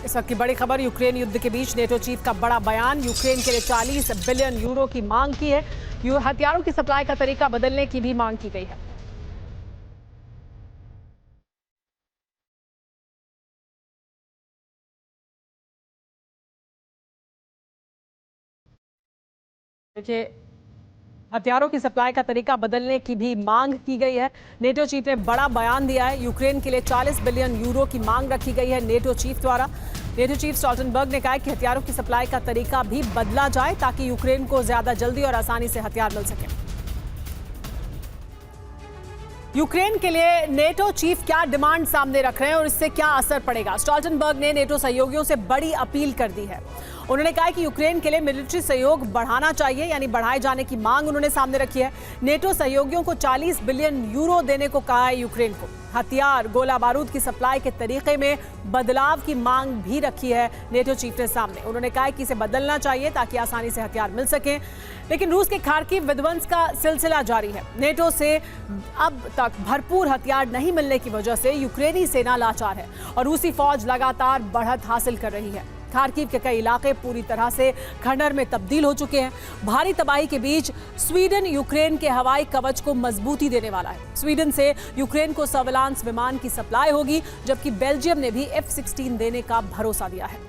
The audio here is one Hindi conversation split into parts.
इस वक्त की बड़ी खबर, यूक्रेन युद्ध के बीच नेटो चीफ का बड़ा बयान। यूक्रेन के लिए 40 बिलियन यूरो की मांग की है। हथियारों की सप्लाई का तरीका बदलने की भी मांग की गई है। देखिए, हथियारों की सप्लाई का तरीका बदलने की भी मांग की गई है। नेटो चीफ ने बड़ा बयान दिया है। यूक्रेन के लिए 40 बिलियन यूरो की मांग रखी गई है नेटो चीफ द्वारा। नेटो चीफ स्टॉल्टनबर्ग ने कहा है कि हथियारों की सप्लाई का तरीका भी बदला जाए ताकि यूक्रेन को ज्यादा जल्दी और आसानी से हथियार मिल सके। यूक्रेन के लिए नेटो चीफ क्या डिमांड सामने रख रहे हैं और इससे क्या असर पड़ेगा? स्टॉल्टनबर्ग ने नेटो सहयोगियों से बड़ी अपील कर दी है। उन्होंने कहा कि यूक्रेन के लिए मिलिट्री सहयोग बढ़ाना चाहिए, यानी बढ़ाए जाने की मांग उन्होंने सामने रखी है। नेटो सहयोगियों को 40 बिलियन यूरो देने को कहा है यूक्रेन को। हथियार, गोला बारूद की सप्लाई के तरीके में बदलाव की मांग भी रखी है नेटो चीफ ने सामने। उन्होंने कहा कि इसे बदलना चाहिए ताकि आसानी से हथियार मिल सके। लेकिन रूस के खार्किव विध्वंस का सिलसिला जारी है। नेटो से अब तक भरपूर हथियार नहीं मिलने की वजह से यूक्रेनी सेना लाचार है और रूसी फौज लगातार बढ़त हासिल कर रही है। खार्किव के कई इलाके पूरी तरह से खंडहर में तब्दील हो चुके हैं। भारी तबाही के बीच स्वीडन यूक्रेन के हवाई कवच को मजबूती देने वाला है। स्वीडन से यूक्रेन को सर्विलांस विमान की सप्लाई होगी, जबकि बेल्जियम ने भी F-16 देने का भरोसा दिया है।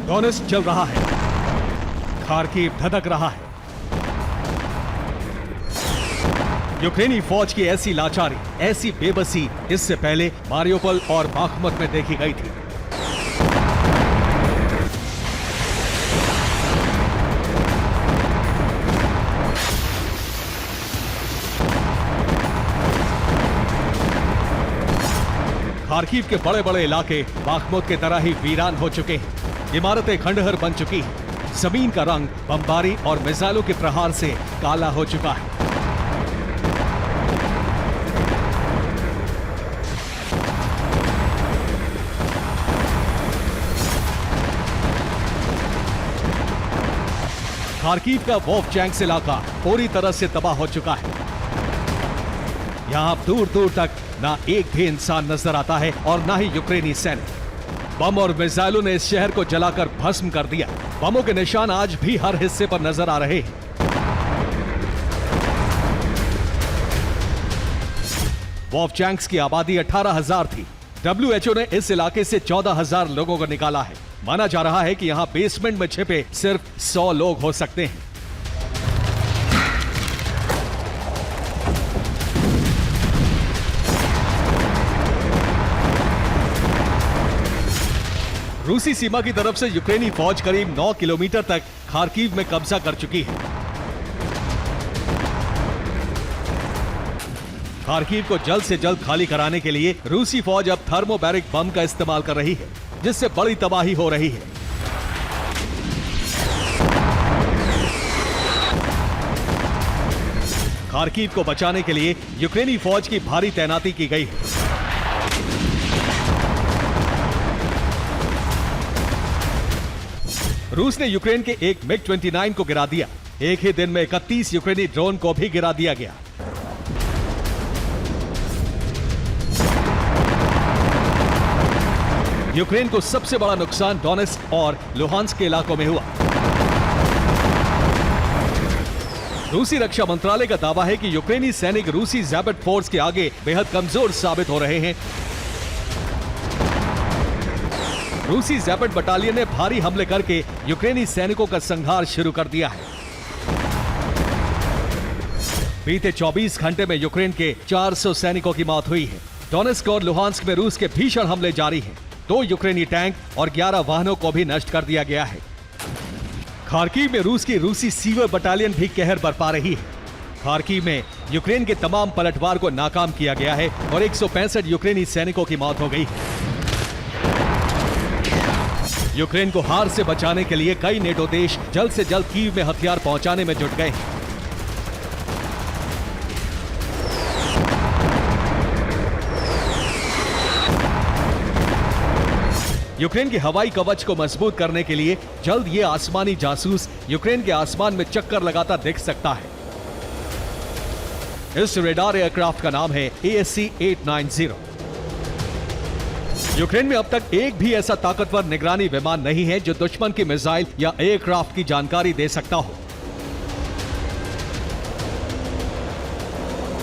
डोनेट्स्क चल रहा है, खार्किव धधक रहा है। यूक्रेनी फौज की ऐसी लाचारी, ऐसी बेबसी इससे पहले मारियोपोल और बाख्मुत में देखी गई थी। खार्किव के बड़े बड़े इलाके बाख्मुत की तरह ही वीरान हो चुके हैं। इमारतें खंडहर बन चुकी हैं। जमीन का रंग बमबारी और मिसाइलों के प्रहार से काला हो चुका है। खार्किव का वोल्फचैंक्स इलाका पूरी तरह से तबाह हो चुका है। यहां दूर दूर तक ना एक भी इंसान नजर आता है और ना ही यूक्रेनी सैनिक। बम और मिसाइलों ने इस शहर को जलाकर भस्म कर दिया। बमों के निशान आज भी हर हिस्से पर नजर आ रहे हैं। वोल्फचैंक्स की आबादी 18,000 थी। WHO ने इस इलाके से 14,000 लोगों को निकाला है। माना जा रहा है कि यहां बेसमेंट में छिपे सिर्फ 100 लोग हो सकते हैं। रूसी सीमा की तरफ से यूक्रेनी फौज करीब 9 किलोमीटर तक खार्किव में कब्जा कर चुकी है। खार्किव को जल्द से जल्द खाली कराने के लिए रूसी फौज अब थर्मोबैरिक बम का इस्तेमाल कर रही है, जिससे बड़ी तबाही हो रही है। खार्किव को बचाने के लिए यूक्रेनी फौज की भारी तैनाती की गई है। रूस ने यूक्रेन के एक MiG-29 को गिरा दिया। एक ही दिन में 31 यूक्रेनी ड्रोन को भी गिरा दिया गया। यूक्रेन को सबसे बड़ा नुकसान डोनेट्स्क और लुहांस्क के इलाकों में हुआ। रूसी रक्षा मंत्रालय का दावा है कि यूक्रेनी सैनिक रूसी ज़ैबेट फोर्स के आगे बेहद कमजोर साबित हो रहे हैं। रूसी ज़ैबेट बटालियन ने भारी हमले करके यूक्रेनी सैनिकों का संहार शुरू कर दिया है। बीते 24 घंटे में यूक्रेन के 400 सैनिकों की मौत हुई है। डोनेट्स्क और लुहांस्क में रूस के भीषण हमले जारी हैं। 2 यूक्रेनी टैंक और 11 वाहनों को भी नष्ट कर दिया गया है। खार्किव में रूस की रूसी सीवर बटालियन भी कहर बरपा रही है। खार्किव में यूक्रेन के तमाम पलटवार को नाकाम किया गया है और 165 यूक्रेनी सैनिकों की मौत हो गई। यूक्रेन को हार से बचाने के लिए कई नेटो देश जल्द से जल्द कीव में हथियार पहुंचाने में जुट गए हैं। यूक्रेन के हवाई कवच को मजबूत करने के लिए जल्द ये आसमानी जासूस यूक्रेन के आसमान में चक्कर लगाता दिख सकता है। इस रेडार एयरक्राफ्ट का नाम है ASC-890। यूक्रेन में अब तक एक भी ऐसा ताकतवर निगरानी विमान नहीं है जो दुश्मन की मिसाइल या एयरक्राफ्ट की जानकारी दे सकता हो।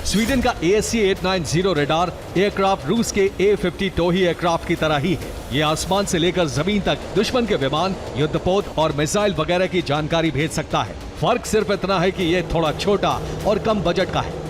स्वीडन का ASC-890 रेडार एयरक्राफ्ट रूस के A-50 टोही एयरक्राफ्ट की तरह ही है। ये आसमान से लेकर जमीन तक दुश्मन के विमान, युद्धपोत और मिसाइल वगैरह की जानकारी भेज सकता है। फर्क सिर्फ इतना है कि ये थोड़ा छोटा और कम बजट का है।